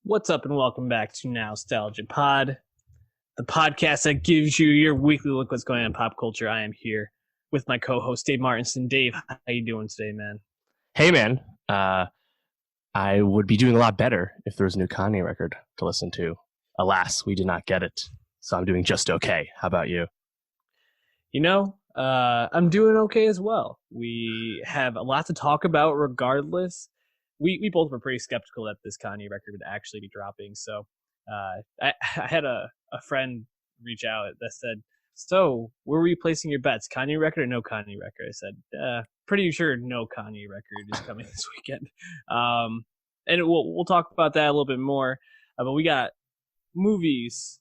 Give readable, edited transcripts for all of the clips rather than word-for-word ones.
What's up, and welcome back to Nowstalgia Pod, the podcast that gives you your weekly look what's going on in pop culture. I am here with my co-host Dave Martinson. Dave, how you doing today, man? Hey, man. I would be doing a lot better if there was a new Kanye record to listen to. Alas, we did not get it, so I'm doing just okay. How about you? I'm doing okay as well. We have a lot to talk about regardless. We both were pretty skeptical that this Kanye record would actually be dropping. So I had a friend reach out that said, so where were you placing your bets? Kanye record or no Kanye record? I said, pretty sure no Kanye record is coming this weekend. And we'll talk about that a little bit more. But we got movies,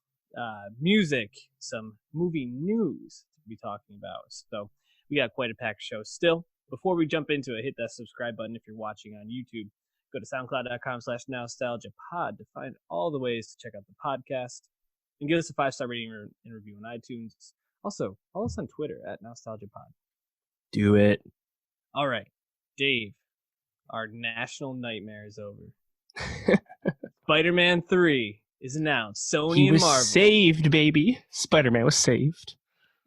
music, some movie news to be talking about. So we got quite a packed show still. Before we jump into it, hit that subscribe button if you're watching on YouTube. Go to soundcloud.com/nostalgiapod to find all the ways to check out the podcast. And give us a 5-star rating and review on iTunes. Also, follow us on Twitter @nostalgiapod. Do it. All right, Dave, our national nightmare is over. Spider-Man 3 is announced. Sony and Marvel. Saved, baby. Spider-Man was saved.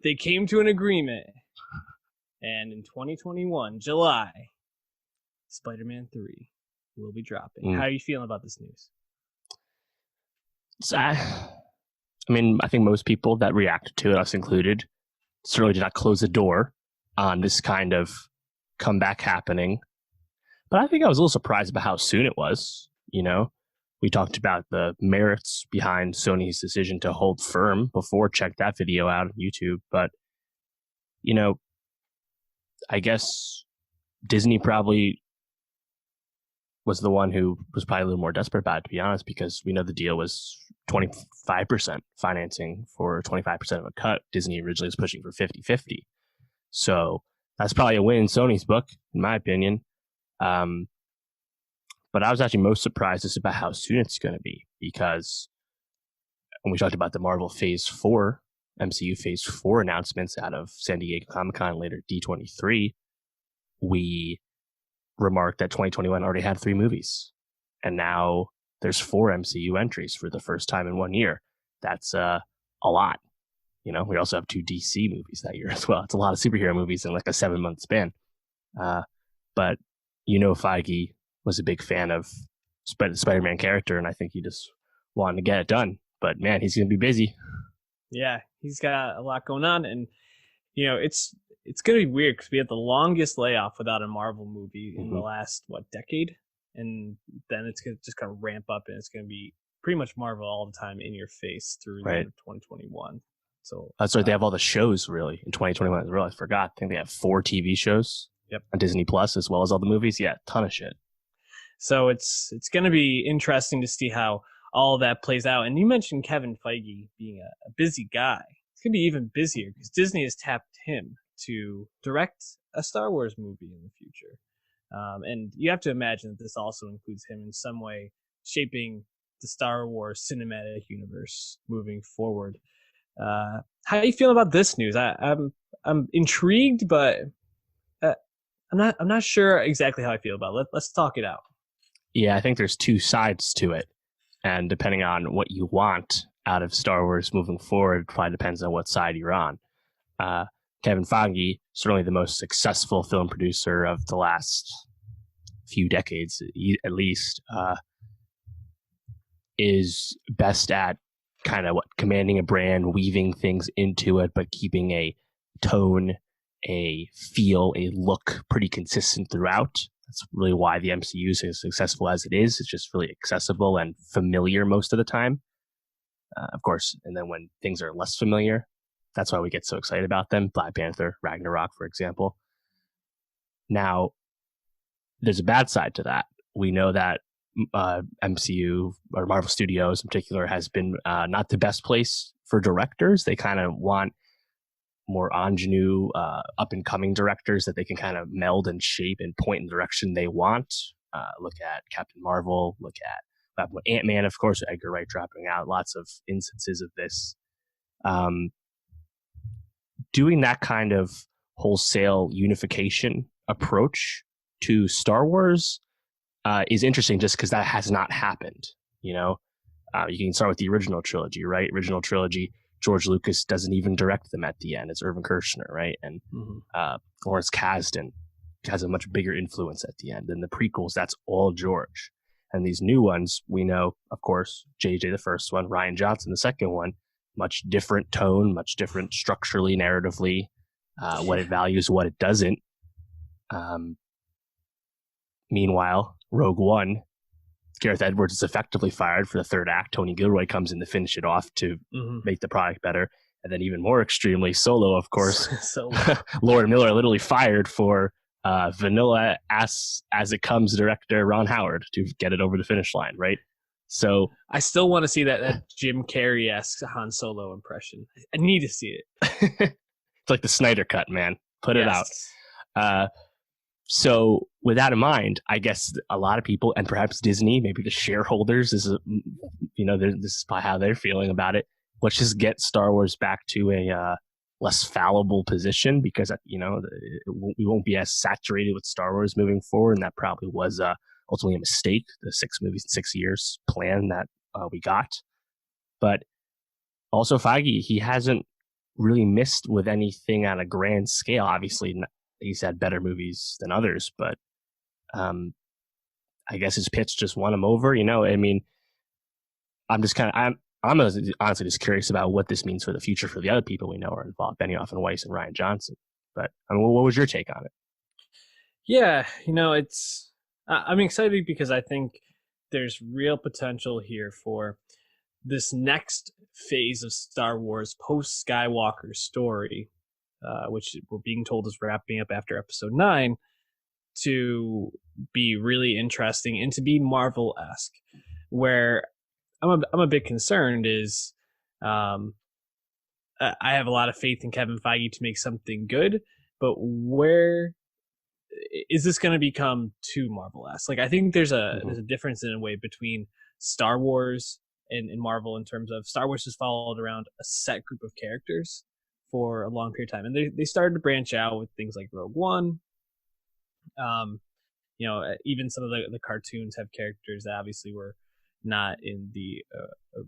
They came to an agreement. And in 2021, July, Spider-Man 3 will be dropping. How are you feeling about this news? I think most people that reacted to it, us included, certainly did not close the door on this kind of comeback happening. But I think I was a little surprised about how soon it was. You know, we talked about the merits behind Sony's decision to hold firm before. Check that video out on YouTube. But, you know, I guess Disney probably was the one who was probably a little more desperate about it, to be honest, because we know the deal was 25% financing for 25% of a cut. Disney originally was pushing for 50-50. So that's probably a win in Sony's book, in my opinion. But I was actually most surprised just about how soon it's going to be, because when we talked about the Marvel Phase 4, MCU Phase 4 announcements out of San Diego Comic-Con, later D23, we remarked that 2021 already had 3 movies. And now there's 4 MCU entries for the first time in 1 year. That's a lot. You know, we also have 2 DC movies that year as well. It's a lot of superhero movies in like a 7-month span. But, Feige was a big fan of the Spider-Man character, and I think he just wanted to get it done. But, man, he's going to be busy. Yeah, he's got a lot going on, and it's going to be weird because we had the longest layoff without a Marvel movie in the last decade, and then it's going to just kind of ramp up, and it's going to be pretty much Marvel all the time in your face through the end of 2021. So that's right. They have all the shows really in 2021 as well. I forgot. I think they have 4 TV shows. Yep. On Disney Plus, as well as all the movies. Yeah, ton of shit. So it's going to be interesting to see how all of that plays out. And you mentioned Kevin Feige being a busy guy. It's going to be even busier because Disney has tapped him to direct a Star Wars movie in the future. And you have to imagine that this also includes him in some way shaping the Star Wars cinematic universe moving forward. How are you feeling about this news? I'm intrigued, but I'm not sure exactly how I feel about it. Let's talk it out. Yeah, I think there's 2 sides to it. And depending on what you want out of Star Wars moving forward, it probably depends on what side you're on. Kevin Feige, certainly the most successful film producer of the last few decades, at least, is best at kind of commanding a brand, weaving things into it, but keeping a tone, a feel, a look pretty consistent throughout. That's really why the MCU is as successful as it is. It's just really accessible and familiar most of the time. Of course, and then when things are less familiar, that's why we get so excited about them. Black Panther, Ragnarok, for example. Now, there's a bad side to that. We know that MCU or Marvel Studios in particular has been not the best place for directors. They kind of want more ingenue, up-and-coming directors that they can kind of meld and shape and point in the direction they want. Look at Captain Marvel, look at Ant-Man, of course, Edgar Wright dropping out. Lots of instances of this. Doing that kind of wholesale unification approach to Star Wars is interesting just because that has not happened. You know, you can start with the original trilogy, right? Original trilogy, George Lucas doesn't even direct them at the end. It's Irvin Kershner, right? And Lawrence Kasdan has a much bigger influence at the end. And the prequels, that's all George. And these new ones, we know, of course, JJ the first one, Rian Johnson the second one, much different tone, much different structurally, narratively, what it values, what it doesn't. Meanwhile, Rogue One, Gareth Edwards is effectively fired for the third act. Tony Gilroy comes in to finish it off to make the product better. And then even more extremely, Solo, of course, Lord Miller literally fired for vanilla as it comes director Ron Howard to get it over the finish line, right? So I still want to see that Jim Carrey-esque Han Solo impression. I need to see it. It's like the Snyder cut, man. Put it out. So with that in mind, I guess a lot of people, and perhaps Disney, maybe the shareholders, this is probably how they're feeling about it. Let's just get Star Wars back to a less fallible position, because we won't be as saturated with Star Wars moving forward, and that probably was ultimately a mistake. The 6 movies in 6 years plan that we got, but also Feige, he hasn't really missed with anything on a grand scale. Obviously, he's had better movies than others, but I guess his pitch just won him over. I mean, I'm honestly just curious about what this means for the future for the other people we know are involved, Benioff and Weiss and Rian Johnson. But I mean, what was your take on it? Yeah, I'm excited because I think there's real potential here for this next phase of Star Wars post Skywalker story, which we're being told is wrapping up after Episode 9, to be really interesting and to be Marvel-esque. Where I'm a bit concerned is I have a lot of faith in Kevin Feige to make something good, but where is this going to become too Marvel-esque? Like, I think there's a difference in a way between Star Wars and Marvel, in terms of Star Wars has followed around a set group of characters for a long period of time, and they started to branch out with things like Rogue One. Even some of the cartoons have characters that obviously were not in the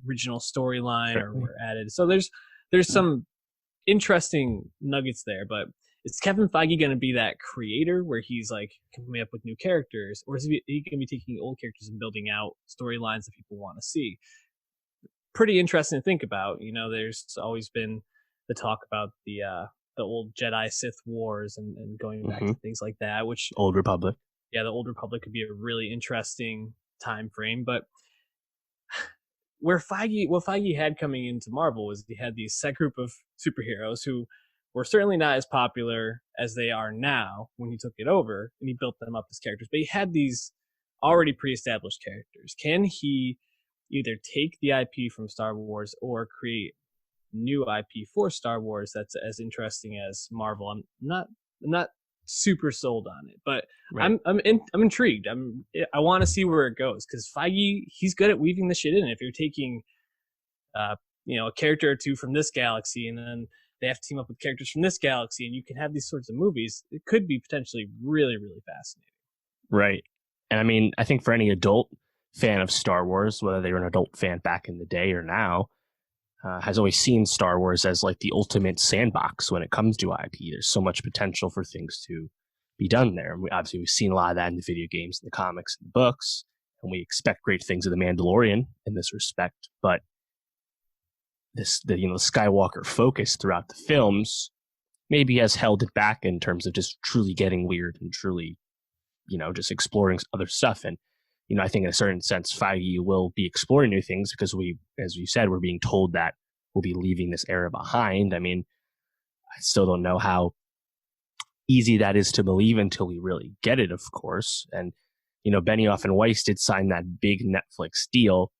original storyline or were added. So there's some interesting nuggets there, but is Kevin Feige going to be that creator where he's like coming up with new characters, or is he going to be taking old characters and building out storylines that people want to see? Pretty interesting to think about. There's always been the talk about the old Jedi Sith wars and going back to things like that, which Old Republic. Yeah, the Old Republic could be a really interesting time frame. But what Feige had coming into Marvel was he had these set group of superheroes who were certainly not as popular as they are now when he took it over, and he built them up as characters. But he had these already pre-established characters. Can he either take the IP from Star Wars or create new IP for Star Wars that's as interesting as Marvel? I'm not super sold on it, but right. I'm intrigued. I want to see where it goes, because Feige, he's good at weaving the shit in. If you're taking a character or two from this galaxy, and then they have to team up with characters from this galaxy, and you can have these sorts of movies, it could be potentially really, really fascinating. Right. And I mean, I think for any adult fan of Star Wars, whether they were an adult fan back in the day or now, has always seen Star Wars as like the ultimate sandbox when it comes to IP. There's so much potential for things to be done there. And we've seen a lot of that in the video games, in the comics, and the books, and we expect great things of the Mandalorian in this respect. But the Skywalker focus throughout the films maybe has held it back in terms of just truly getting weird and truly, just exploring other stuff. And I think in a certain sense, Feige will be exploring new things because as you said, we're being told that we'll be leaving this era behind. I mean, I still don't know how easy that is to believe until we really get it, of course. And, Benioff and Weiss did sign that big Netflix deal.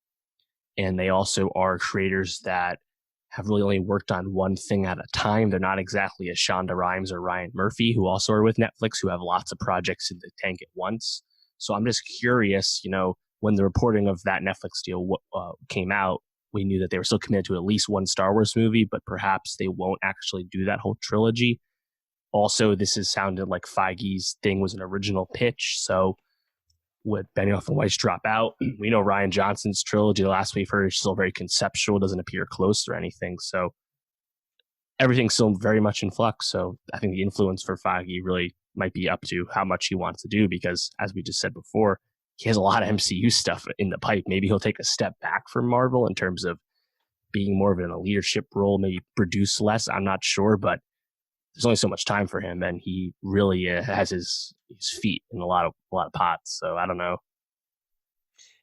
And they also are creators that have really only worked on one thing at a time. They're not exactly a Shonda Rhimes or Ryan Murphy, who also are with Netflix, who have lots of projects in the tank at once. So I'm just curious, when the reporting of that Netflix deal came out, we knew that they were still committed to at least one Star Wars movie, but perhaps they won't actually do that whole trilogy. Also, this has sounded like Feige's thing was an original pitch. So with Benioff and Weiss drop out. We know Rian Johnson's trilogy, the last we've heard, is still very conceptual, doesn't appear close or anything. So everything's still very much in flux. So I think the influence for Feige really might be up to how much he wants to do, because as we just said before, he has a lot of MCU stuff in the pipe. Maybe he'll take a step back from Marvel in terms of being more of in a leadership role, maybe produce less. I'm not sure, but there's only so much time for him, and he really has his feet in a lot of pots. So I don't know.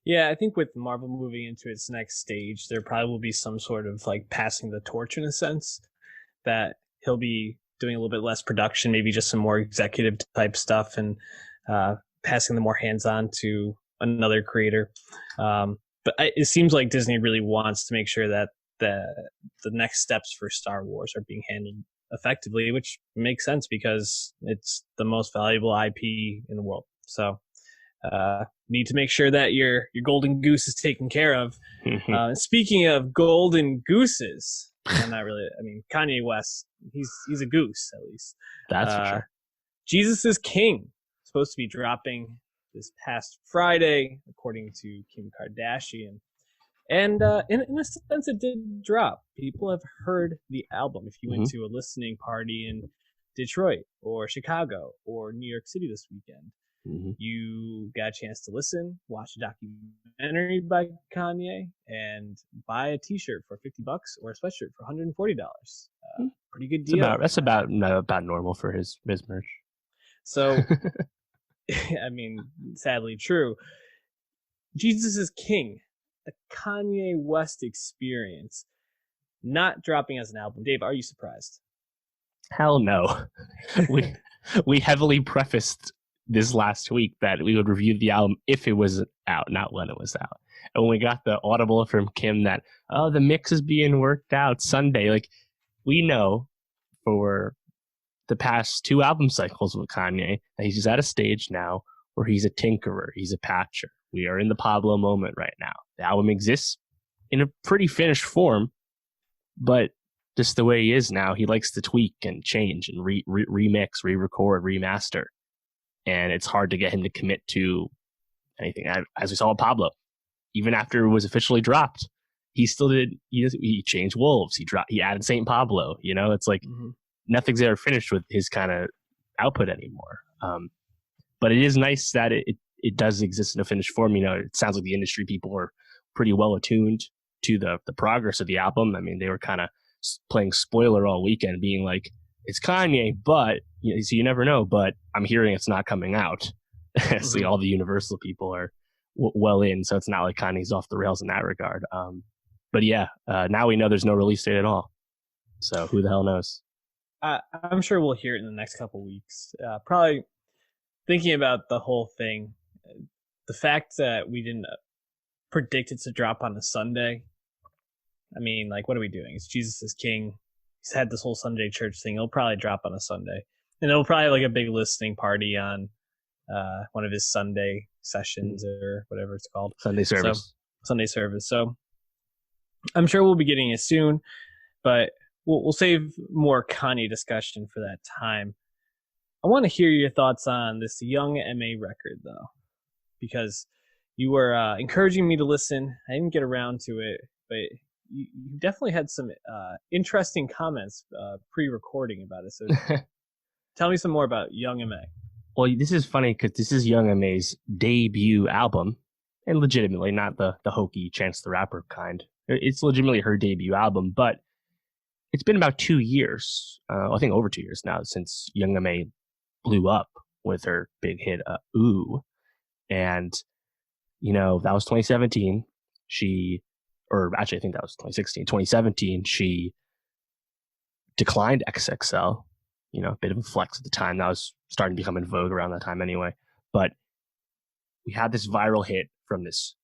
Yeah, I think with Marvel moving into its next stage, there probably will be some sort of like passing the torch in a sense, that he'll be doing a little bit less production, maybe just some more executive type stuff, and passing the more hands-on to another creator. But it seems like Disney really wants to make sure that the next steps for Star Wars are being handled effectively, which makes sense because it's the most valuable IP in the world. So need to make sure that your golden goose is taken care of. Speaking of golden gooses, not really. I mean, Kanye West, he's a goose, at least. That's for sure. Jesus is King, supposed to be dropping this past Friday, according to Kim Kardashian. And in a sense, it did drop. People have heard the album. If you went to a listening party in Detroit or Chicago or New York City this weekend, you got a chance to listen, watch a documentary by Kanye, and buy a T-shirt for $50 or a sweatshirt for $140. Pretty good deal. That's about normal for his merch. So, I mean, sadly true. Jesus is King, a Kanye West experience, not dropping as an album. Dave, are you surprised? Hell no. we heavily prefaced this last week that we would review the album if it was out, not when it was out. And when we got the audible from Kim that, oh, the mix is being worked out Sunday, like, we know for the past 2 album cycles with Kanye that he's just at a stage now where he's a tinkerer, he's a patcher. We are in the Pablo moment right now. The album exists in a pretty finished form, but just the way he is now, he likes to tweak and change and remix, re-record, remaster. And it's hard to get him to commit to anything. As we saw with Pablo, even after it was officially dropped, he still did. He changed Wolves. He added Saint Pablo. You know, it's like nothing's ever finished with his kind of output anymore. But it is nice that it does exist in a finished form. You know, it sounds like the industry people are pretty well attuned to the progress of the album. I mean, they were kind of playing spoiler all weekend, being like, it's Kanye, but so you never know. But I'm hearing it's not coming out. So all the Universal people are well in, so it's not like Kanye's off the rails in that regard. But yeah, now we know there's no release date at all. So who the hell knows? I'm sure we'll hear it in the next couple weeks. Probably thinking about the whole thing, the fact that we didn't predict it to drop on a Sunday. I mean, like, what are we doing? It's Jesus is King. He's had this whole Sunday church thing. It'll probably drop on a Sunday. And it'll probably have like a big listening party on one of his Sunday sessions or whatever it's called. Sunday service. Sunday service. So I'm sure we'll be getting it soon, but we'll save more Kanye discussion for that time. I want to hear your thoughts on this Young M.A. record, though, because you were encouraging me to listen. I didn't get around to it, but you definitely had some interesting comments pre-recording about it. So tell me some more about Young M.A. Well, this is funny because this is Young M.A.'s debut album, and legitimately not the hokey Chance the Rapper kind. It's legitimately her debut album, but it's been about 2 years, I think over 2 years now, since Young M.A. blew up with her big hit, Ooh. And, you know, that was 2017. I think that was 2016. 2017, she declined XXL, you know, a bit of a flex at the time. That was starting to become in vogue around that time anyway. But we had this viral hit from this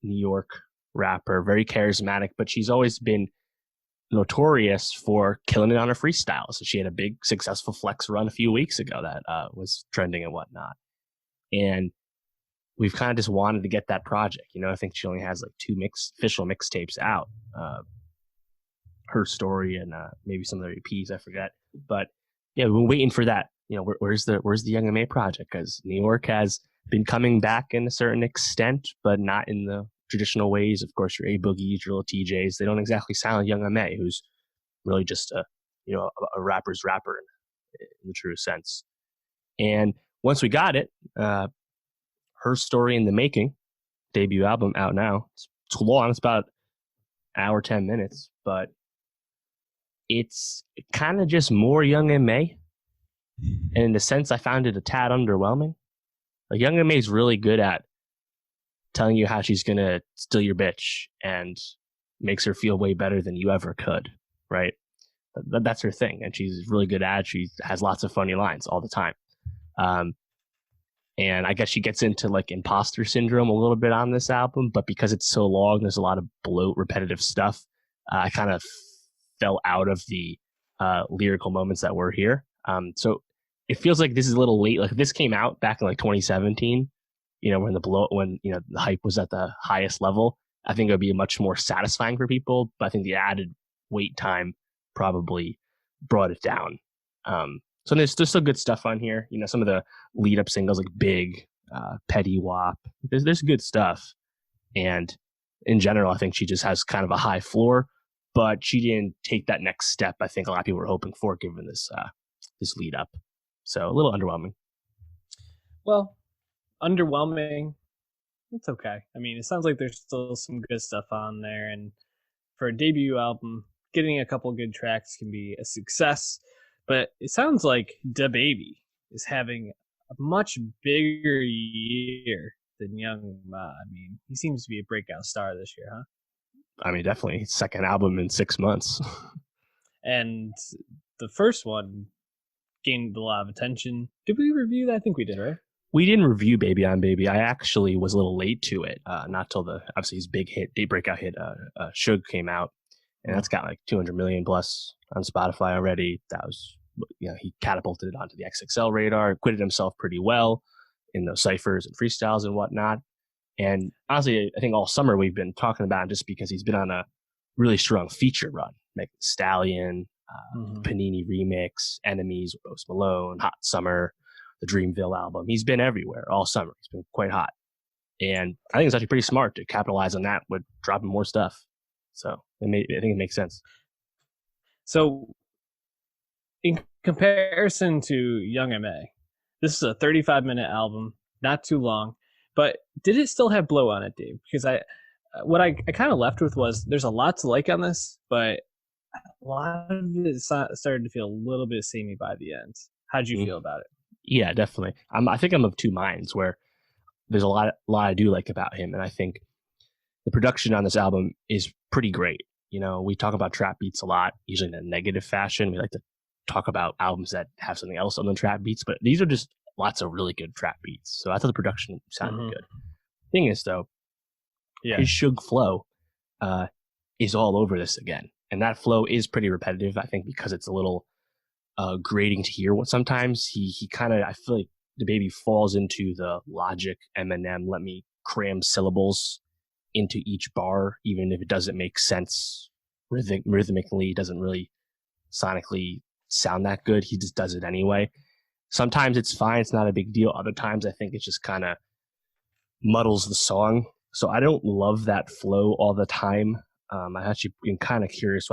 New York rapper, very charismatic, but she's always been notorious for killing it on her freestyle. So she had a big successful flex run a few weeks ago that was trending and whatnot. And we've kind of just wanted to get that project. You know, I think she only has like 2 official mixtapes out. Herstory and maybe some of their EPs, I forget. But yeah, we've been waiting for that. You know, where's the Young M.A. project? Because New York has been coming back in a certain extent, but not in the traditional ways. Of course, your A Boogies, your little TJs, they don't exactly sound like Young M.A, who's really just a rapper's rapper in the true sense. And once we got it, Herstory in the Making, debut album out now. It's long. It's about an hour, 10 minutes, but it's kind of just more Young M.A. And in a sense, I found it a tad underwhelming. Like, Young M.A is really good at telling you how she's going to steal your bitch and makes her feel way better than you ever could, right? That's her thing. And she's really good at it. She has lots of funny lines all the time. And I guess she gets into like imposter syndrome a little bit on this album, but because it's so long, there's a lot of bloat, repetitive stuff. I kind of fell out of the lyrical moments that were here. So it feels like this is a little late. Like, if this came out back in like 2017, when the hype was at the highest level, I think it would be much more satisfying for people. But I think the added wait time probably brought it down. So there's still good stuff on here. Some of the lead up singles like Big, Petty Wop. There's good stuff. And in general, I think she just has kind of a high floor, but she didn't take that next step I think a lot of people were hoping for given this lead up. So a little underwhelming. Well, underwhelming. It's okay. I mean, it sounds like there's still some good stuff on there. And for a debut album, getting a couple good tracks can be a success. But it sounds like DaBaby is having a much bigger year than Young M.A. I mean, he seems to be a breakout star this year, huh? I mean, definitely. Second album in 6 months. And the first one gained a lot of attention. Did we review that? I think we did, right? We didn't review Baby on Baby. I actually was a little late to it. Not till obviously his big hit, breakout hit, Suge came out. And that's got like 200 million plus on Spotify already. That was, he catapulted it onto the XXL radar, acquitted himself pretty well in those ciphers and freestyles and whatnot. And honestly, I think all summer we've been talking about him just because he's been on a really strong feature run. Like Stallion, Panini Remix, Enemies with Post Malone, Hot Summer, the Dreamville album. He's been everywhere all summer. He's been quite hot. And I think it's actually pretty smart to capitalize on that with dropping more stuff. So I think it makes sense. So in comparison to Young M.A, this is a 35-minute album, not too long, but did it still have blow on it, Dave? Because I kind of left with was there's a lot to like on this, but a lot of it started to feel a little bit samey by the end. How'd you feel about it? Yeah, definitely. I think I'm of two minds where there's a lot I do like about him, and I think the production on this album is pretty great. We talk about trap beats a lot, usually in a negative fashion. We like to talk about albums that have something else on the trap beats, but these are just lots of really good trap beats. So I thought the production sounded good. Thing is, though, his Suge flow is all over this again. And that flow is pretty repetitive, I think, because it's a little grating to hear. What sometimes he kind of, I feel like DaBaby falls into the Logic, Eminem, let me cram syllables into each bar, even if it doesn't make sense rhythmically, doesn't really sonically sound that good. He just does it anyway. Sometimes it's fine, it's not a big deal. Other times I think it just kind of muddles the song. So I don't love that flow all the time. I've actually been kind of curious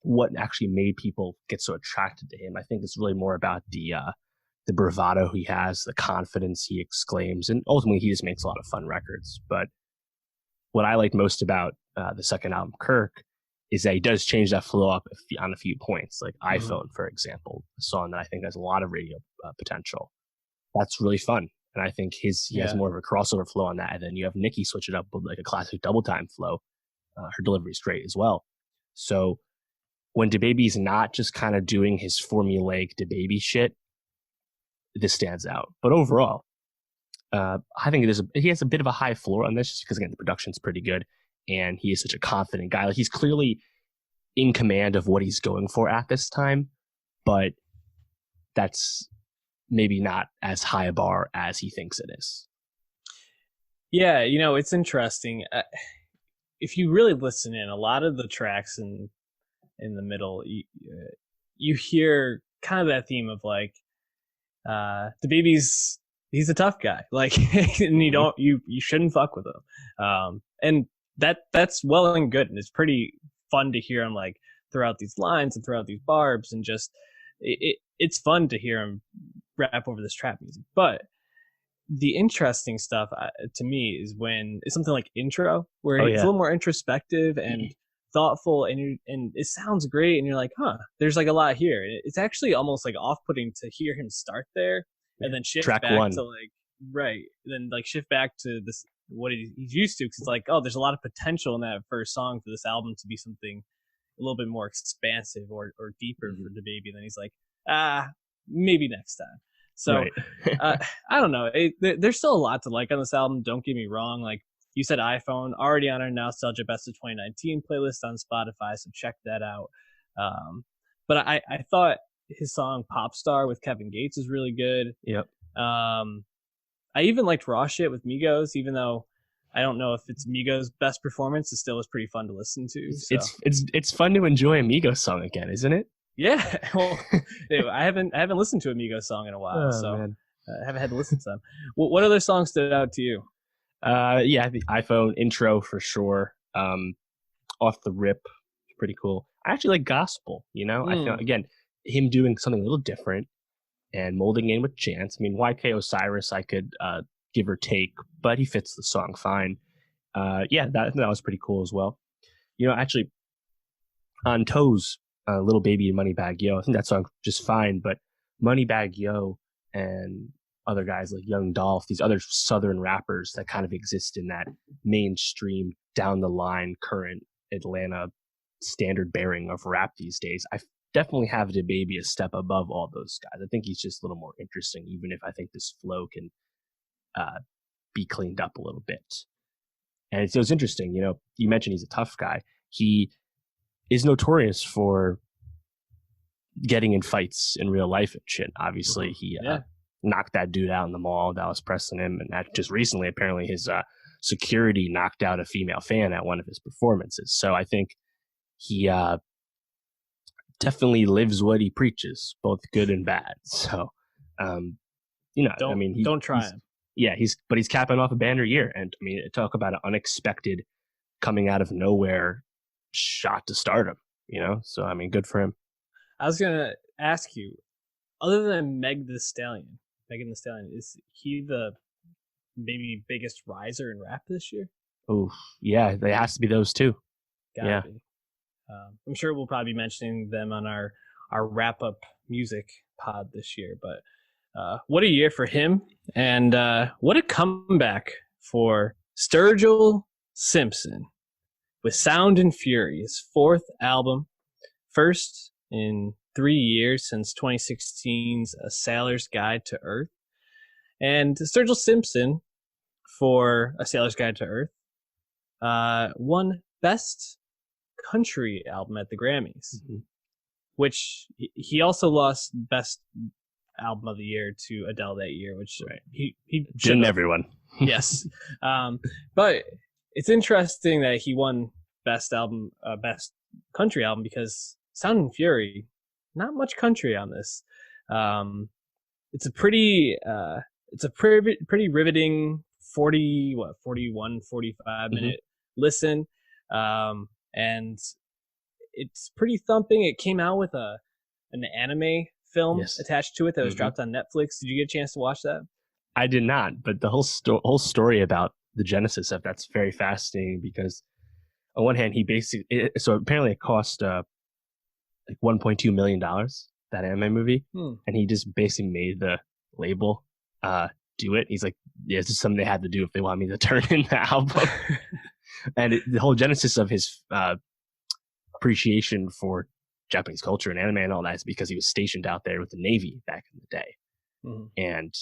what actually made people get so attracted to him. I think it's really more about the bravado he has, the confidence he exclaims, and ultimately he just makes a lot of fun records. But what I like most about the second album, Kirk, is that he does change that flow up on a few points, like iPhone, for example, a song that I think has a lot of radio potential. That's really fun. And I think he has more of a crossover flow on that. And then you have Nicki switch it up with like a classic double time flow. Her delivery is great as well. So when DaBaby's not just kind of doing his formulaic DaBaby shit, this stands out. But overall, I think he has a bit of a high floor on this just because, again, the production's pretty good. And he is such a confident guy. Like, he's clearly in command of what he's going for at this time, but that's maybe not as high a bar as he thinks it is. Yeah, it's interesting. If you really listen in, a lot of the tracks in the middle, you hear kind of that theme of like DaBaby's he's a tough guy. Like, and you shouldn't fuck with him. And that's well and good, and it's pretty fun to hear him like throughout these lines and throughout these barbs, and just it's fun to hear him rap over this trap music. But the interesting stuff to me is when it's something like Intro, where it's a little more introspective and thoughtful, and it sounds great, and you're like, huh, there's like a lot here. It's actually almost like off-putting to hear him start there and then shift Track back one. to like then like shift back to this what he's used to, because it's like, oh, there's a lot of potential in that first song for this album to be something a little bit more expansive or deeper for DaBaby. And then he's like, maybe next time. So I don't know. There's still a lot to like on this album. Don't get me wrong. Like you said, iPhone already on our Nowstalgia Best of 2019 playlist on Spotify, so check that out. But I thought his song Pop Star with Kevin Gates is really good. Yep. I even liked Raw Shit with Migos, even though I don't know if it's Migos' best performance. It still was pretty fun to listen to. So. It's fun to enjoy a Migos song again, isn't it? Yeah. Well, I haven't listened to a Migos song in a while, I haven't had to listen to them. What other songs stood out to you? The iPhone Intro for sure. Off the Rip, pretty cool. I actually like Gospel. I feel again him doing something a little different and molding in with Chance. I mean, YK Osiris, I could give or take, but he fits the song fine. That was pretty cool as well. Actually, on Toes, Little Baby and Moneybag Yo, I think that song just fine, but Moneybag Yo and other guys like Young Dolph, these other Southern rappers that kind of exist in that mainstream, down the line, current Atlanta standard bearing of rap these days, I definitely have DaBaby a step above all those guys. I think he's just a little more interesting, even if I think this flow can be cleaned up a little bit. And it was interesting, you mentioned he's a tough guy. He is notorious for getting in fights in real life and shit. Obviously, he knocked that dude out in the mall that was pressing him, and that just recently, apparently, his security knocked out a female fan at one of his performances. So I think he definitely lives what he preaches, both good and bad. So, don't try him. Yeah, he's capping off a banner year, and I mean, talk about an unexpected coming out of nowhere shot to stardom. So I mean, good for him. I was gonna ask you, other than Megan Thee Stallion, is he the maybe biggest riser in rap this year? Oh yeah, there has to be those two. Gotta be. I'm sure we'll probably be mentioning them on our wrap up music pod this year, but what a year for him, and what a comeback for Sturgill Simpson with Sound and Fury, his fourth album, first in 3 years since 2016's A Sailor's Guide to Earth. And Sturgill Simpson, for A Sailor's Guide to Earth, won Best Country Album at the Grammys, which he also lost Best Album of the Year to Adele that year, which he didn't everyone. Yes. But it's interesting that he won Best Country Album, because Sound and Fury, not much country on this. It's a pretty riveting 45 minute listen. And it's pretty thumping. It came out with an anime film attached to it that was dropped on Netflix. Did you get a chance to watch that? I did not, but the whole story about the genesis of that's very fascinating, because on one hand, so apparently it cost like $1.2 million, that anime movie, and he just basically made the label do it. He's like, yeah, this is something they had to do if they want me to turn in the album. And the whole genesis of his appreciation for Japanese culture and anime and all that is because he was stationed out there with the Navy back in the day. And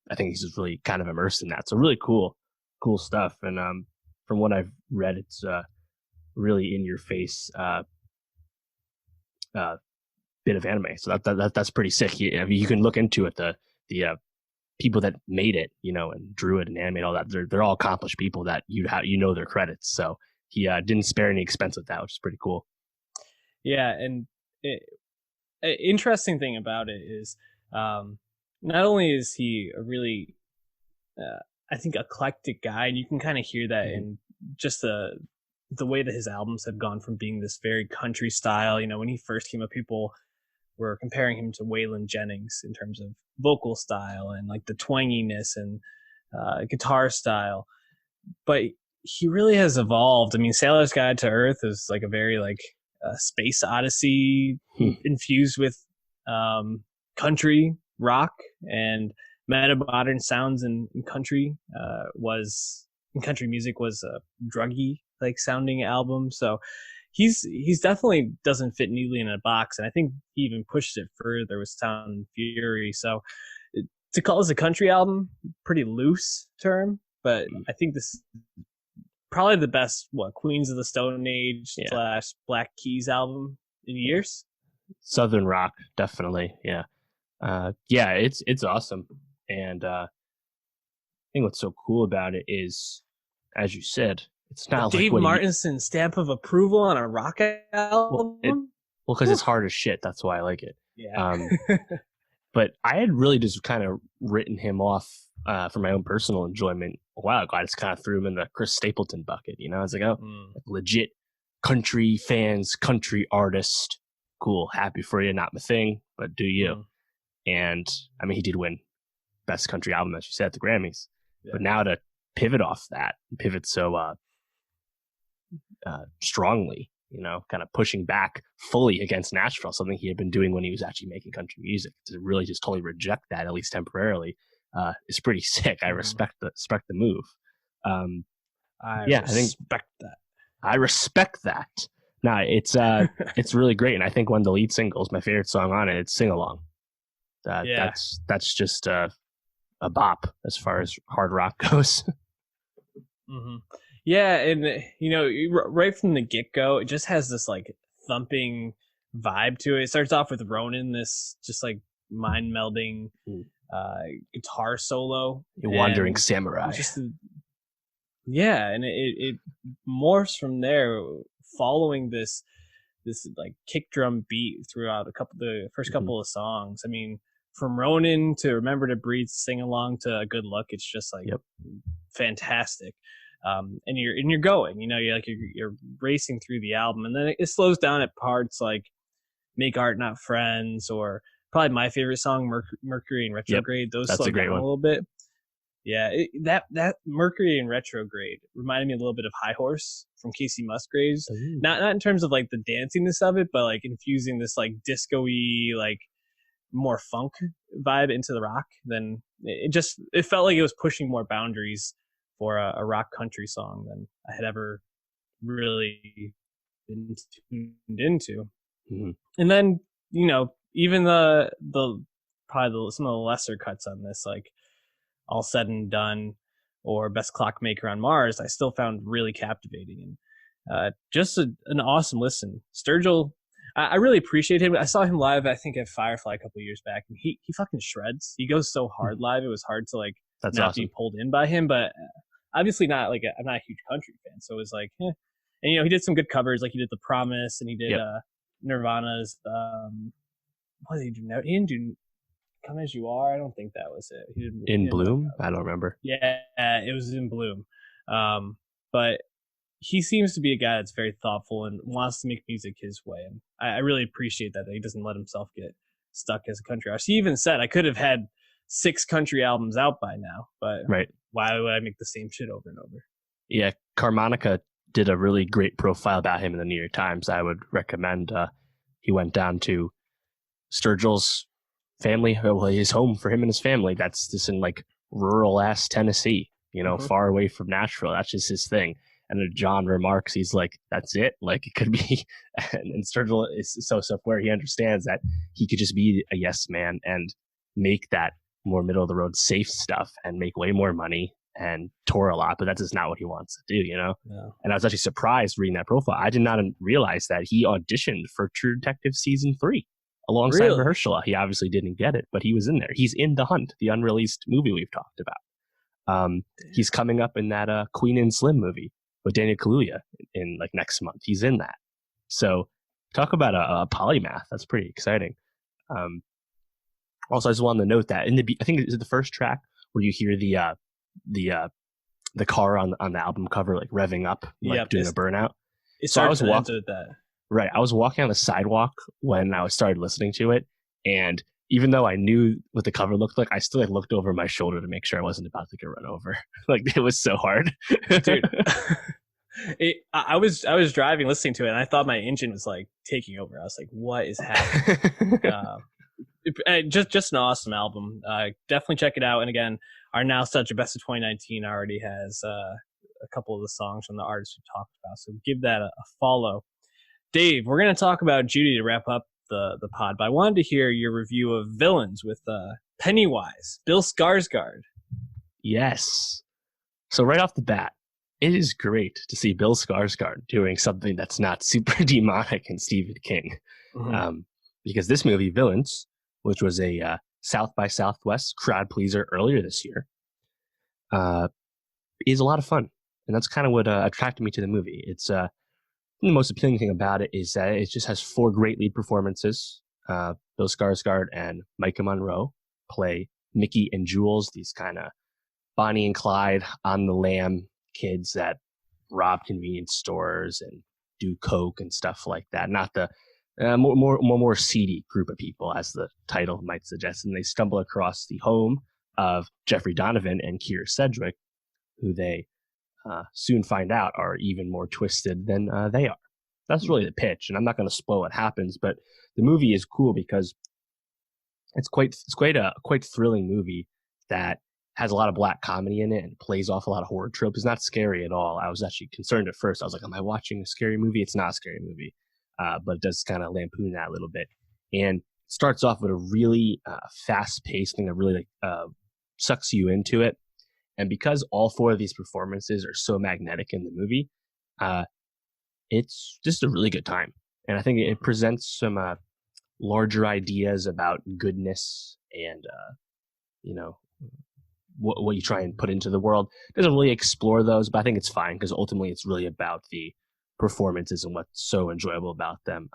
I think he's just really kind of immersed in that. So really cool stuff. And from what I've read, it's really in your face bit of anime. So that's pretty sick. I mean, you can look into it. The people that made it, and drew it and animated all that, they're all accomplished people that their credits. So he didn't spare any expense with that, which is pretty cool. Yeah, and interesting thing about it is not only is he a really, I think, eclectic guy, and you can kind of hear that in just the way that his albums have gone from being this very country style. You know, when he first came up, people were comparing him to Waylon Jennings in terms of vocal style and like the twanginess and guitar style. But he really has evolved. I mean, Sailor's Guide to Earth is like a very like space odyssey infused with country rock and meta modern sounds in country country music was a druggy like sounding album. So he's definitely doesn't fit neatly in a box, and I think he even pushed it further with Sound and Fury. So to call this a country album, pretty loose term, but I think this is probably the best Queens of the Stone Age / Black Keys album in years. Southern rock, definitely. Yeah. Yeah, it's awesome. And I think what's so cool about it is, as you said, it's not Dave Martinson stamp of approval on a rock album. Well, because it's hard as shit. That's why I like it. Yeah. But I had really just kind of written him off for my own personal enjoyment a while ago. I just kind of threw him in the Chris Stapleton bucket. You know, I was like, like legit country fans, country artist. Cool, happy for you. Not my thing, but do you? And I mean, he did win Best Country Album, as you said, at the Grammys. Yeah. But now to pivot off that, pivot so strongly, you know, kind of pushing back fully against Nashville, something he had been doing when he was actually making country music, to really just totally reject that, at least temporarily, is pretty sick. I respect the move. I respect that. No, it's really great, and I think one of the lead singles, my favorite song on it, it's Sing Along. That's just a bop as far as hard rock goes. Yeah, and you know, right from the get-go, it just has this like thumping vibe to it. It starts off with Ronan, this just like mind-melding guitar solo, Wandering Samurai. And it morphs from there, following this like kick drum beat throughout the first couple of songs. I mean, from Ronan to Remember to Breathe, Sing Along to Good Luck, it's just like fantastic. And you're going, you know, you're racing through the album, and then it slows down at parts like Make Art Not Friends, or probably my favorite song, Mercury in Retrograde. Those slow down a little bit. Yeah, that Mercury in Retrograde reminded me a little bit of High Horse from Casey Musgraves. Not in terms of like the danciness of it, but like infusing this like disco-y, like more funk vibe into the rock. Then it felt like it was pushing more boundaries for a rock country song than I had ever really been tuned into. And then, you know, even some of the lesser cuts on this, like All Said and Done or Best Clockmaker on Mars, I still found really captivating, and just an awesome listen. Sturgill, I really appreciate him. I saw him live, I think, at Firefly a couple of years back, and he fucking shreds. He goes so hard live. It was hard to like be pulled in by him, but obviously not like I'm not a huge country fan, so it was like, And you know, he did some good covers, like he did The Promise, and he did Nirvana's what did he do? He didn't do Come As You Are. I don't think that was it. He didn't In Bloom. I don't remember. Yeah, it was In Bloom. But he seems to be a guy that's very thoughtful and wants to make music his way, and I really appreciate that he doesn't let himself get stuck as a country artist. He even said, I could have had 6 country albums out by now, but why would I make the same shit over and over? Yeah, Carmonica did a really great profile about him in the New York Times. I would recommend. He went down to Sturgill's family, his home for him and his family. That's just in like rural ass Tennessee, you know, far away from Nashville. That's just his thing. And John remarks, he's like, that's it. Like it could be, and Sturgill is so where he understands that he could just be a yes man and make that more middle of the road safe stuff and make way more money and tour a lot, but that's just not what he wants to do, you know? Yeah. And I was actually surprised reading that profile. I did not realize that he auditioned for True Detective season 3 alongside Mahershala. He obviously didn't get it, but he was in there. He's in The Hunt, the unreleased movie we've talked about. He's coming up in that Queen and Slim movie with Daniel Kaluuya in like next month. He's in that. So talk about a polymath. That's pretty exciting. Also, I just wanted to note that I think it's the first track where you hear the car on the album cover like revving up, like doing a burnout. So I was walking that. Right, I was walking on the sidewalk when I started listening to it, and even though I knew what the cover looked like, I still like looked over my shoulder to make sure I wasn't about to get run over. Like it was so hard, dude. I was driving, listening to it, and I thought my engine was like taking over. I was like, "What is happening?" Just an awesome album. Definitely check it out. And again, our Nowstalgia Best of 2019 already has a couple of the songs from the artists we talked about, so give that a follow. Dave, we're going to talk about Judy to wrap up the pod, but I wanted to hear your review of Villains with Pennywise, Bill Skarsgård. Yes. So right off the bat, it is great to see Bill Skarsgård doing something that's not super demonic and Stephen King. Mm-hmm. Because this movie, Villains, which was a South by Southwest crowd pleaser earlier this year, is a lot of fun. And that's kind of what attracted me to the movie. It's the most appealing thing about it is that it just has 4 great lead performances. Bill Skarsgård and Micah Monroe play Mickey and Jules, these kind of Bonnie and Clyde on the lam kids that rob convenience stores and do coke and stuff like that. Not the more seedy group of people, as the title might suggest. And they stumble across the home of Jeffrey Donovan and Keira Sedgwick, who they soon find out are even more twisted than they are. That's really the pitch, and I'm not going to spoil what happens, but the movie is cool because it's quite a thrilling movie that has a lot of black comedy in it and plays off a lot of horror tropes. It's not scary at all. I was actually concerned at first. I was like, am I watching a scary movie? It's not a scary movie, but it does kind of lampoon that a little bit. And starts off with a really fast-paced thing that really sucks you into it. And because all 4 of these performances are so magnetic in the movie, it's just a really good time. And I think it presents some larger ideas about goodness and, what you try and put into the world. It doesn't really explore those, but I think it's fine because ultimately it's really about the performances and what's so enjoyable about them.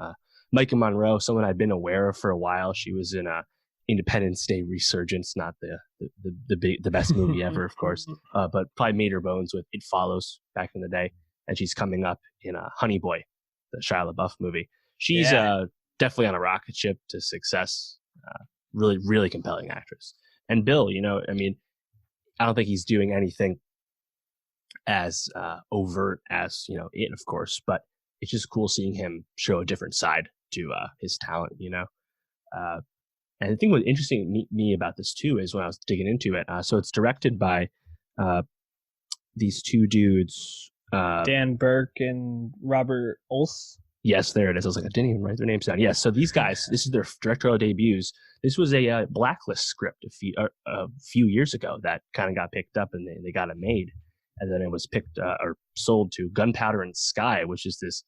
Micah Monroe, someone I'd been aware of for a while. She was in Independence Day Resurgence, not the best movie ever, of course, but probably made her bones with It Follows back in the day, and she's coming up in Honey Boy, the Shia LaBeouf movie. She's definitely on a rocket ship to success. Really, really compelling actress. And Bill, I don't think he's doing anything as overt as it, of course, but it's just cool seeing him show a different side to his talent. And the thing was interesting me about this too is when I was digging into it. So it's directed by these 2 dudes, Dan Burke and Robert Olse. Yes, there it is. I was like, I didn't even write their names down. Yes, so these guys, this is their directorial debuts. This was a Blacklist script a few years ago that kind of got picked up and they got it made, and then it was picked or sold to Gunpowder and Sky, which is this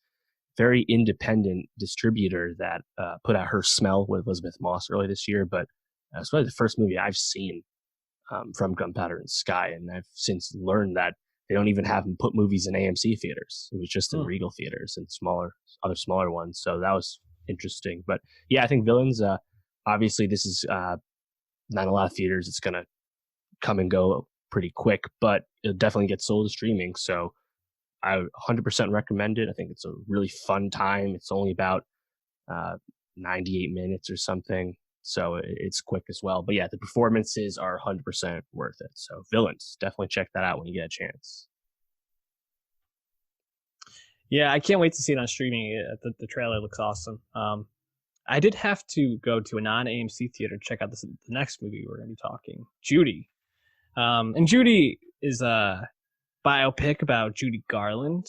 very independent distributor that put out Her Smell with Elizabeth Moss early this year. But it's probably the first movie I've seen from Gunpowder and Sky, and I've since learned that they don't even have them put movies in AMC theaters. It was just in Regal theaters and other smaller ones. So that was interesting. But yeah, I think Villains, obviously this is not a lot of theaters. It's going to come and go pretty quick, but it'll definitely get sold to streaming. So I 100% recommend it. I think it's a really fun time. It's only about 98 minutes or something. So it's quick as well. But yeah, the performances are 100% worth it. So Villains, definitely check that out when you get a chance. Yeah, I can't wait to see it on streaming. The trailer looks awesome. I did have to go to a non-AMC theater to check out the next movie we're going to be talking, Judy. And Judy is a biopic about Judy Garland,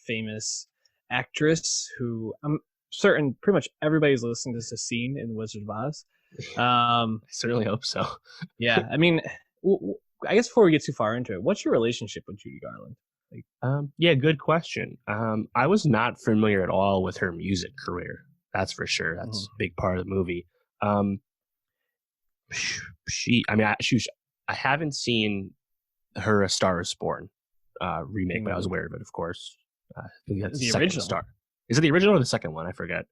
famous actress who I'm certain pretty much everybody's listening to this has seen in The Wizard of Oz. I certainly hope so. Yeah, I mean, I guess before we get too far into it, what's your relationship with Judy Garland? Yeah, good question. I was not familiar at all with her music career. That's for sure. That's a big part of the movie. I haven't seen her A Star Is Born remake, but I was aware of it, of course. I think that's the original Star. Is it the original or the second one? I forget.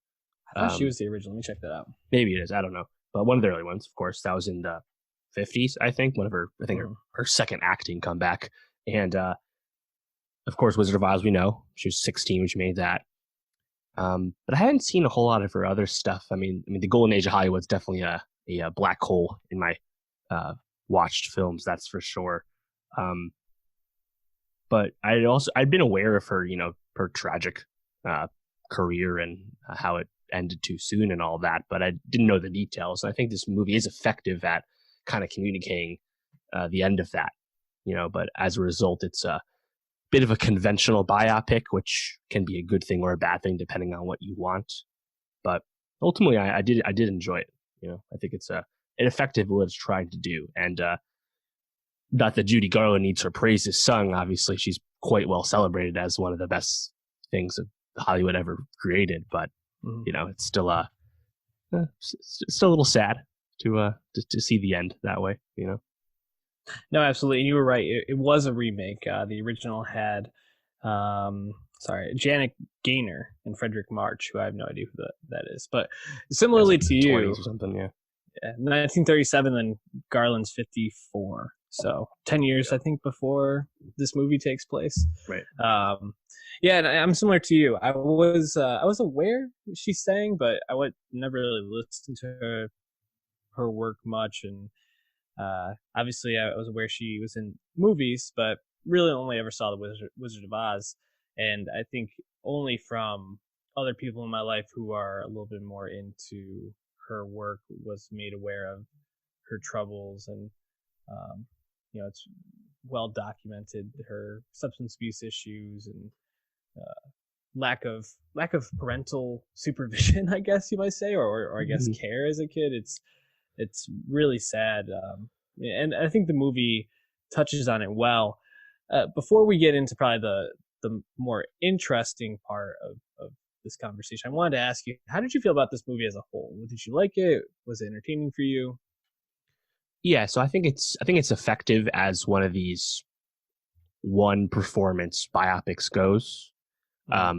I thought she was the original. Let me check that out. Maybe it is. I don't know. but one of the early ones, of course. That was in the 50s, I think. One of her, I think her second acting comeback, and of course, Wizard of Oz. We know she was 16 when she made that. But I hadn't seen a whole lot of her other stuff. I mean, the golden age of Hollywood is definitely a black hole in my watched films, that's for sure. But I'd been aware of her, her tragic career and how it ended too soon and all that, but I didn't know the details. And I think this movie is effective at kind of communicating the end of that, but as a result, it's a bit of a conventional biopic, which can be a good thing or a bad thing depending on what you want. But ultimately, I did enjoy it. I think it's an effective what it's trying to do, and not that Judy Garland needs her praises sung. Obviously, she's quite well celebrated as one of the best things that Hollywood ever created. But it's still still a little sad to see the end that way. No, absolutely. And you were right. It was a remake. The original had, Janet Gaynor and Frederick March, who I have no idea who that is. But similarly to you, 20s or something, yeah. 1937, then Garland's 54. So 10 years, I think, before this movie takes place. Right. Yeah, and I'm similar to you. I was aware she sang, but I would never really listen to her work much, and obviously I was aware she was in movies, but really only ever saw the Wizard of Oz, and I think only from other people in my life who are a little bit more into her work was made aware of her troubles, and it's well documented, her substance abuse issues and lack of parental supervision, I guess you might say, or I guess care as a kid. It's really sad, and I think the movie touches on it well. Before we get into probably the more interesting part of this conversation, I wanted to ask you, how did you feel about this movie as a whole? Did you like it? Was it entertaining for you? Yeah, so I think it's effective as one of these one performance biopics goes. I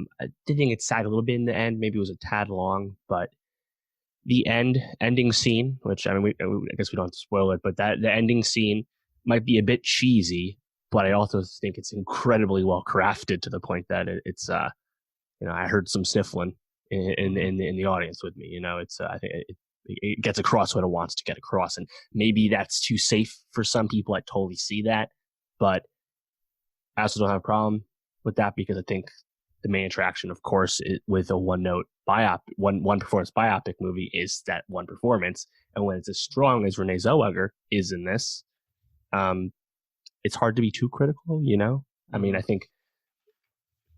did think it sagged a little bit in the end. Maybe it was a tad long, but the ending scene, which I guess we don't have to spoil it, but the ending scene might be a bit cheesy, but I also think it's incredibly well crafted to the point that it's I heard some sniffling in the audience with me. It's I think it gets across what it wants to get across, and maybe that's too safe for some people. I totally see that, but I also don't have a problem with that, because I think the main attraction, of course, with a one performance biopic movie is that one performance. And when it's as strong as Renée Zellweger is in this, it's hard to be too critical. I mean, I think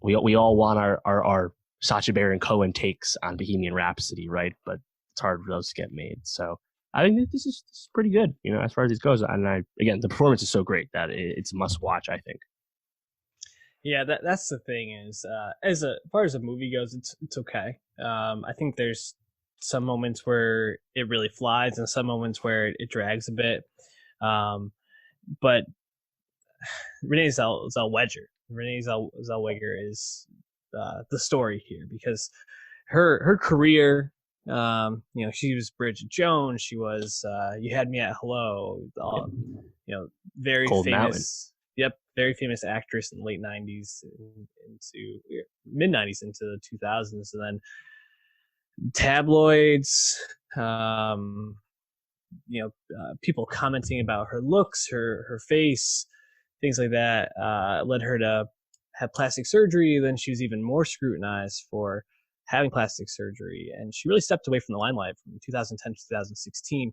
we all want our Sacha Baron Cohen takes on Bohemian Rhapsody, right? But it's hard for those to get made. So I think this is pretty good, as far as this goes. And again, the performance is so great that it's a must watch, I think. Yeah, that's the thing is, as far as a movie goes, it's okay. I think there's some moments where it really flies and some moments where it drags a bit. But Renée Zellweger is the story here, because her career, she was Bridget Jones, she was You Had Me at Hello, very Cold famous. Mountain. Yep, very famous actress in the late 90s into mid 90s into the 2000s, and then tabloids, people commenting about her looks, her face, things like that, led her to have plastic surgery. Then she was even more scrutinized for having plastic surgery, and she really stepped away from the limelight from 2010 to 2016,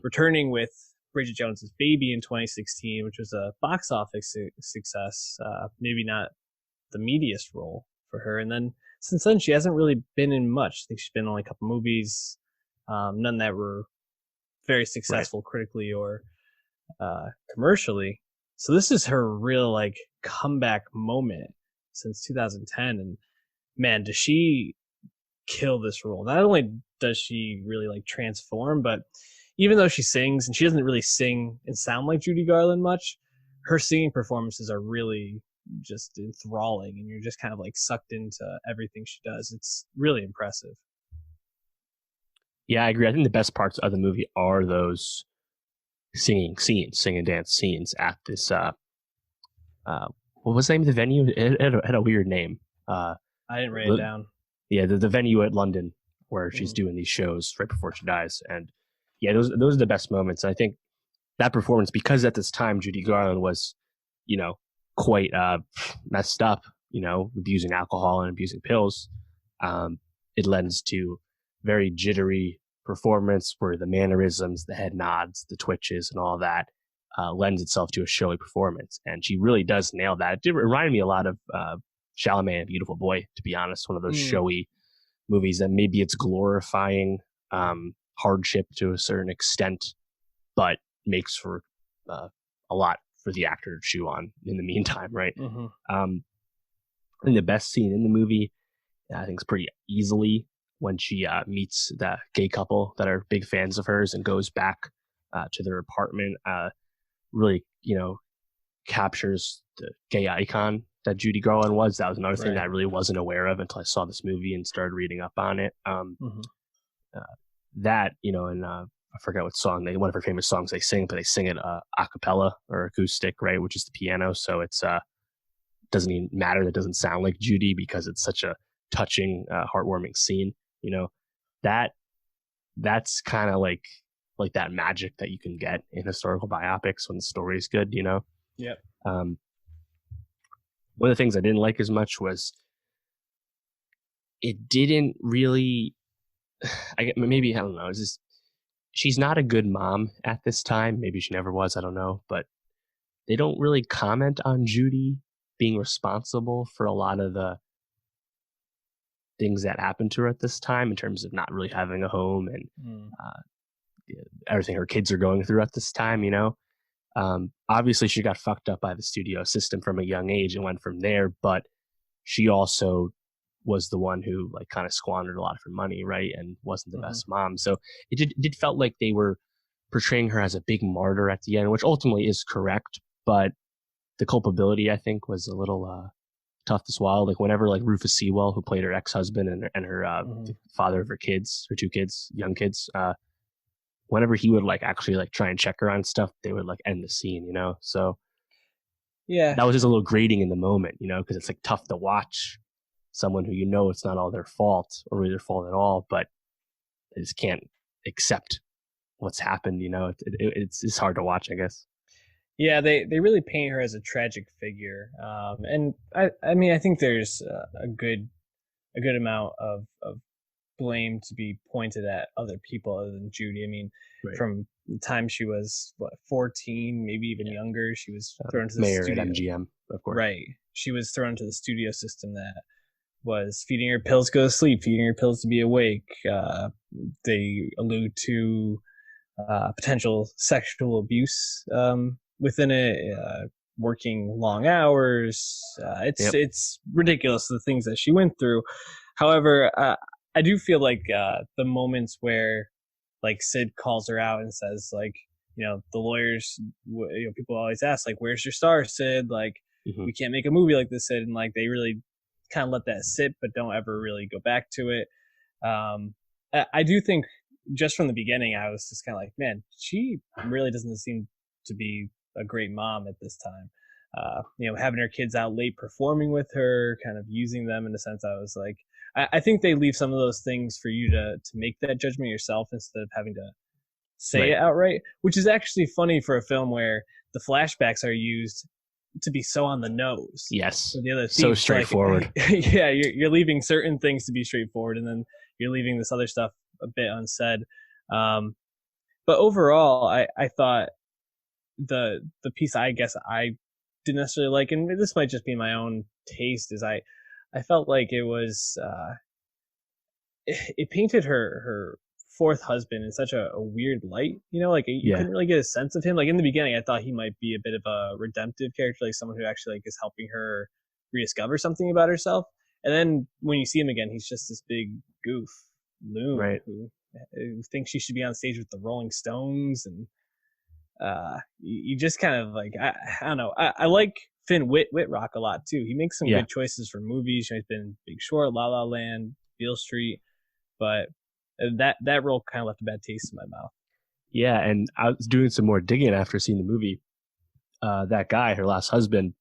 returning with Bridget Jones's Baby in 2016, which was a box office success. Maybe not the meatiest role for her. And then since then, she hasn't really been in much. I think she's been in only a couple movies, none that were very successful critically or commercially. So this is her real comeback moment since 2010. And man, does she kill this role. Not only does she really transform, but even though she sings, and she doesn't really sing and sound like Judy Garland much, her singing performances are really just enthralling, and you're just kind of sucked into everything she does. It's really impressive. Yeah, I agree. I think the best parts of the movie are those singing scenes, sing and dance scenes at this. Uh, what was the name of the venue? It had a weird name. Uh, I didn't write it down. yeah, the venue at London where she's Mhm. doing these shows right before she dies, and yeah, those are the best moments. I think that performance, because at this time Judy Garland was, you know, quite messed up, abusing alcohol and abusing pills. Um, it lends to very jittery performance where the mannerisms, the head nods, the twitches, and all that lends itself to a showy performance. And she really does nail that. It did remind me a lot of Chalamet and Beautiful Boy, to be honest, one of those Mm, showy movies that maybe it's glorifying hardship to a certain extent, but makes for a lot for the actor to chew on in the meantime, right? mhm. I think the best scene in the movie, I think, is pretty easily when she meets the gay couple that are big fans of hers and goes back to their apartment. Really, captures the gay icon that Judy Garland was. That was another thing that I Right. really wasn't aware of until I saw this movie and started reading up on it. Mhm. Uh, that, and I forget what song one of her famous songs they sing, but they sing it a cappella or acoustic, right, which is the piano. So it's doesn't even matter. That doesn't sound like Judy because it's such a touching, heartwarming scene. You know, that that's kind of like that magic that you can get in historical biopics when the story is good. Yep. Um, one of the things I didn't like as much was it didn't really. I don't know. It's just she's not a good mom at this time. Maybe she never was. I don't know, but they don't really comment on Judy being responsible for a lot of the things that happened to her at this time in terms of not really having a home and Mm. uh, everything her kids are going through at this time. Obviously, she got fucked up by the studio system from a young age and went from there, but she also was the one who like kind of squandered a lot of her money, right? And wasn't the Mhm. best mom. So it did felt like they were portraying her as a big martyr at the end, which ultimately is correct, but the culpability I think was a little tough to swallow. Like whenever like Rufus Sewell, who played her ex-husband and her the Mhm. father of her two kids, young kids, whenever he would like actually like try and check her on stuff, they would like end the scene. So Yeah. that was just a little grating in the moment, because it's like tough to watch someone who it's not all their fault or really their fault at all, but they just can't accept what's happened. It's hard to watch, I guess. Yeah, they really paint her as a tragic figure, and I mean I think there's a good amount of blame to be pointed at other people other than Judy. I mean, Right. from the time she was 14, maybe even Yeah. younger, she was thrown into the Mayor at studio. MGM, of course. Right, she was thrown into the studio system that was feeding her pills to go to sleep, feeding her pills to be awake. They allude to potential sexual abuse within it, working long hours. It's Yep. it's ridiculous the things that she went through. However, I do feel like the moments where like Sid calls her out and says like, the lawyers, people always ask like, "Where's your star, Sid?" Like, Hmm. we can't make a movie like this, Sid, and like they really kind of let that sit, but don't ever really go back to it. I do think just from the beginning, I was just kind of like, man, she really doesn't seem to be a great mom at this time. Having her kids out late performing with her, kind of using them in a sense. I was like, I think they leave some of those things for you to make that judgment yourself instead of having to say Right. it outright, which is actually funny for a film where the flashbacks are used to be so on the nose Yes. for the other So themes. So like, straightforward. yeah, you're leaving certain things to be straightforward, and then you're leaving this other stuff a bit unsaid. Um, but overall, I thought the piece I guess I didn't necessarily like, and this might just be my own taste, is I felt like it was it painted her fourth husband in such a weird light. Like you Yeah. couldn't really get a sense of him. Like in the beginning, I thought he might be a bit of a redemptive character, like someone who actually like is helping her rediscover something about herself. And then when you see him again, he's just this big goof loon Right. who thinks she should be on stage with the Rolling Stones, and you just kind of like I don't know. I like Finn Whitrock a lot too. He makes some Yeah. good choices for movies. He's been Big Short, La La Land, Beale Street, but And that role kind of left a bad taste in my mouth. Yeah, and I was doing some more digging after seeing the movie. That guy, her last husband,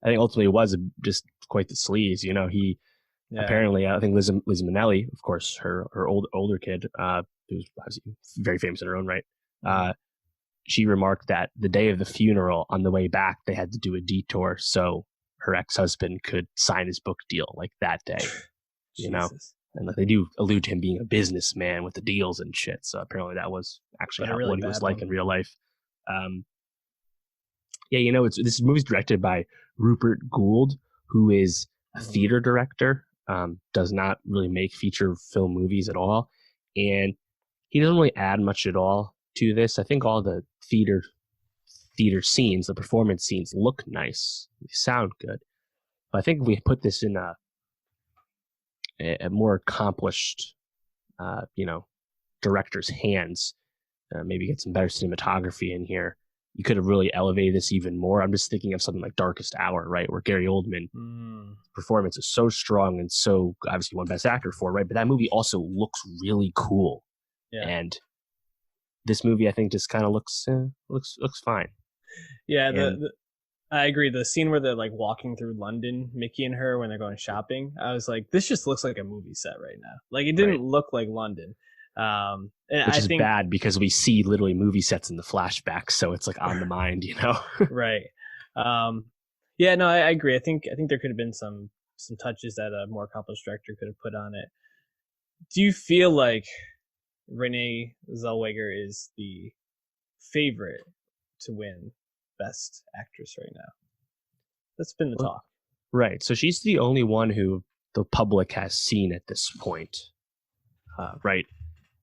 I think ultimately was just quite the sleaze. You know, he apparently, I think Liz Minnelli, of course, her older kid, who's obviously very famous in her own right, she remarked that the day of the funeral, on the way back, they had to do a detour so her ex-husband could sign his book deal like that day. You know, and like, they do allude to him being a businessman with the deals and shit. So apparently that was actually what he was like in real life. Yeah, you know, this movie's directed by Rupert Gould, who is a theater director, does not really make feature film movies at all. And he doesn't really add much at all to this. I think all the theater scenes, the performance scenes, look nice. They sound good. But I think if we put this in a more accomplished, director's hands, maybe get some better cinematography in here, you could have really elevated this even more. I'm just thinking of something like Darkest Hour, right, where Gary Oldman performance is so strong and so obviously won Best Actor for, right? But that movie also looks really cool, and this movie I think just kind of looks fine. Yeah, I agree. The scene where they're like walking through London, Mickey and her, when they're going shopping, I was like, this just looks like a movie set right now. Like, it didn't look like London. Which is bad because we see literally movie sets in the flashbacks, so it's like on the mind, you know? Right. Yeah, no, I agree. I think there could have been some touches that a more accomplished director could have put on it. Do you feel like Renée Zellweger is the favorite to win Best Actress right now? That's been the talk. Right. So she's the only one who the public has seen at this point. Right.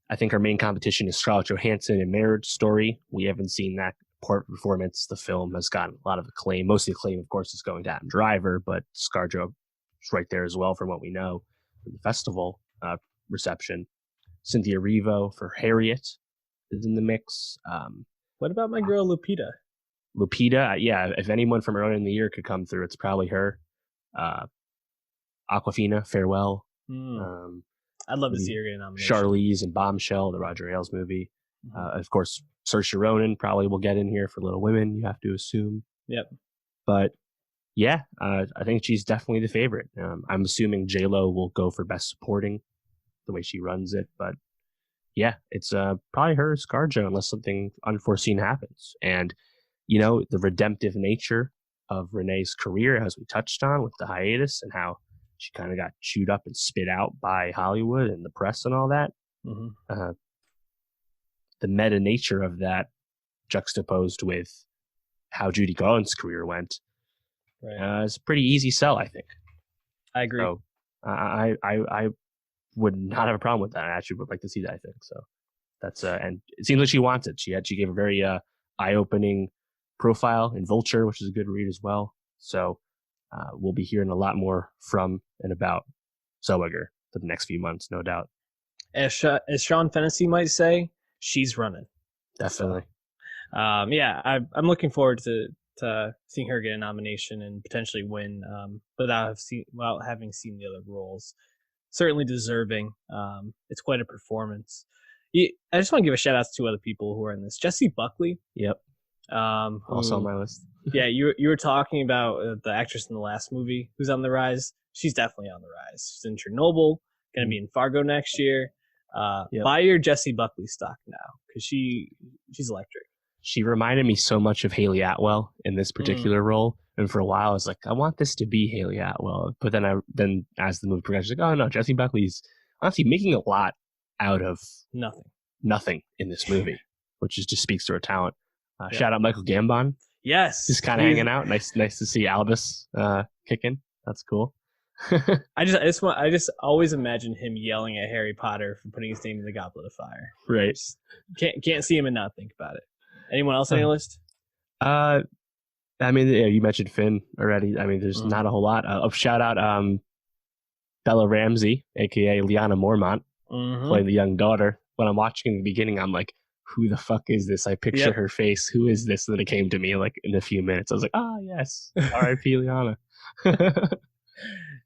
I think our main competition is Scarlett Johansson in Marriage Story. We haven't seen that performance. The film has gotten a lot of acclaim. Most of the acclaim, of course, is going to Adam Driver, but ScarJo is right there as well from what we know from the festival reception. Cynthia Erivo for Harriet is in the mix. What about my girl Lupita? Lupita, yeah, if anyone from earlier in the year could come through, it's probably her. Awkwafina, Farewell. I'd love to see her get a nomination. Charlize and Bombshell, the Roger Ailes movie. Of course, Saoirse Ronan probably will get in here for Little Women, you have to assume. Yep. But yeah, I think she's definitely the favorite. I'm assuming J-Lo will go for Best Supporting, the way she runs it. But yeah, it's probably her, ScarJo, unless something unforeseen happens. And, you know, the redemptive nature of Renee's career, as we touched on with the hiatus and how she kind of got chewed up and spit out by Hollywood and the press and all that. The meta nature of that juxtaposed with how Judy Garland's career went is a pretty easy sell, I think. I agree. So I would not have a problem with that. I actually would like to see that, I think. So that's and it seems like she wants it. She gave a very eye-opening profile in Vulture, which is a good read as well. So we'll be hearing a lot more from and about Zellweger for the next few months, no doubt. As Sean Fennessy might say, she's running. Definitely. So, I'm looking forward to seeing her get a nomination and potentially win, without having seen the other roles. Certainly deserving. It's quite a performance. I just want to give a shout out to two other people who are in this. Jessie Buckley. Yep. Also on my list. Yeah, you were talking about the actress in the last movie who's on the rise. She's definitely on the rise. She's in Chernobyl, going to be in Fargo next year. Buy your Jessie Buckley stock now because she's electric. She reminded me so much of Haley Atwell in this particular role, and for a while I was like, I want this to be Haley Atwell. But then as the movie progressed, like, oh no, Jessie Buckley's honestly making a lot out of nothing in this movie, which just speaks to her talent. Shout out Michael Gambon. Yes, just kind of hanging out. Nice to see Albus kicking. That's cool. I just always imagine him yelling at Harry Potter for putting his name in the Goblet of Fire. Right. Can't see him and not think about it. Anyone else on your list? I mean, yeah, you mentioned Finn already. I mean, there's not a whole lot. Shout out Bella Ramsey, aka Liana Mormont, playing the young daughter. When I'm watching in the beginning, I'm like, who the fuck is this? I picture her face. Who is this? And then it came to me like in a few minutes. I was like, yes, R.I.P. Liana.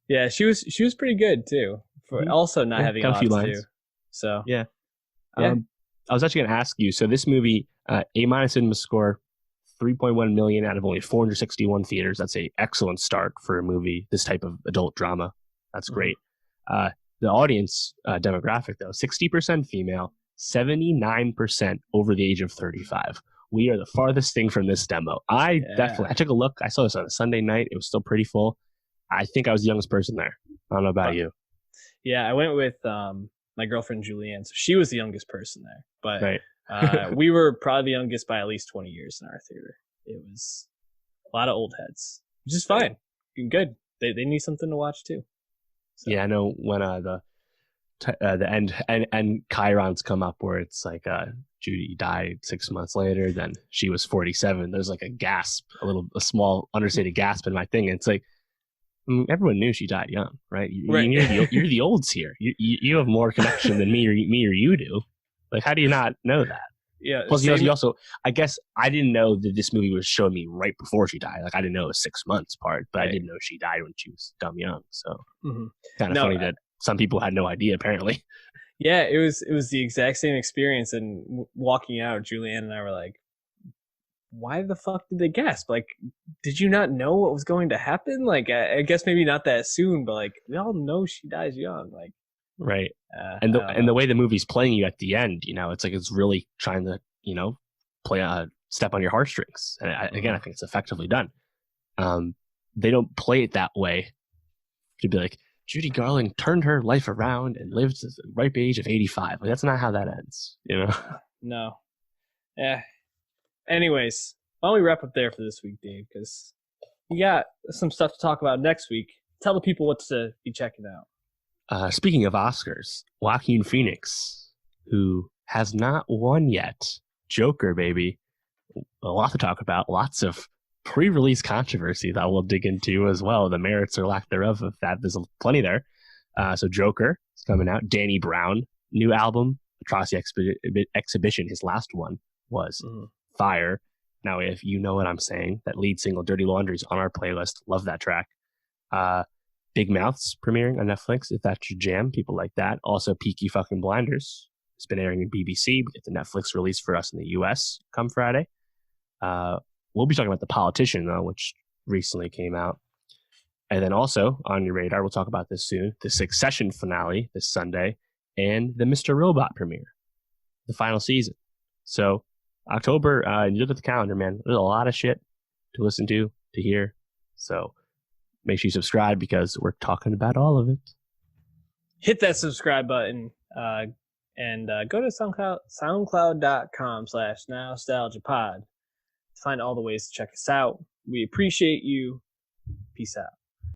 Yeah, she was pretty good too. For also not having a lot to do. So Yeah. yeah. I was actually going to ask you. So this movie, A- cinema score, 3.1 million out of only 461 theaters. That's a excellent start for a movie, this type of adult drama. That's great. The audience demographic, though, 60% female, 79% over the age of 35. We are the farthest thing from this demo. I took a look. I saw this on a Sunday night. It was still pretty full. I think I was the youngest person there. I don't know about you. Yeah, I went with my girlfriend Julianne, so she was the youngest person there. But right. we were probably the youngest by at least 20 years in our theater. It was a lot of old heads, which is fine. Good. They need something to watch too. So. Yeah, I know when the end chirons come up where it's like Judy died 6 months later, then she was 47. There's like a gasp, a small understated gasp in my thing. And it's like, everyone knew she died young, right? You're the olds here. You have more connection than me or you do. Like, how do you not know that? Yeah. Plus, you also, I guess I didn't know that this movie was showing me right before she died. Like, I didn't know it was 6 months part, but I didn't know she died when she was dumb young. So kind of funny that some people had no idea, apparently. Yeah, it was the exact same experience. And walking out, Julianne and I were like, why the fuck did they gasp? Like, did you not know what was going to happen? Like, I guess maybe not that soon, but like, we all know she dies young. Like, right. And the way the movie's playing you at the end, it's like it's really trying to, play a step on your heartstrings. And again, I think it's effectively done. They don't play it that way to be like, Judy Garland turned her life around and lived at the ripe age of 85. Like, that's not how that ends, No. Yeah. Anyways, why don't we wrap up there for this week, Dave? Because we got some stuff to talk about next week. Tell the people what to be checking out. Speaking of Oscars, Joaquin Phoenix, who has not won yet, Joker, baby. A lot to talk about. Lots of pre-release controversy that we'll dig into as well. The merits or lack thereof of that. There's plenty there. So Joker is coming out. Danny Brown, new album, Atrocity Exhibition. His last one was fire. Now, if you know what I'm saying, that lead single Dirty Laundry is on our playlist. Love that track. Big Mouth's premiering on Netflix, if that's your jam. People like that. Also, Peaky Fucking Blinders. It's been airing in BBC. We get the Netflix release for us in the US come Friday. We'll be talking about The Politician, though, which recently came out. And then also on your radar, we'll talk about this soon, the Succession finale this Sunday and the Mr. Robot premiere, the final season. So October, you look at the calendar, man, there's a lot of shit to listen to hear. So make sure you subscribe because we're talking about all of it. Hit that subscribe button and go to soundcloud.com/nostalgiapod to find all the ways to check us out. We appreciate you. Peace out.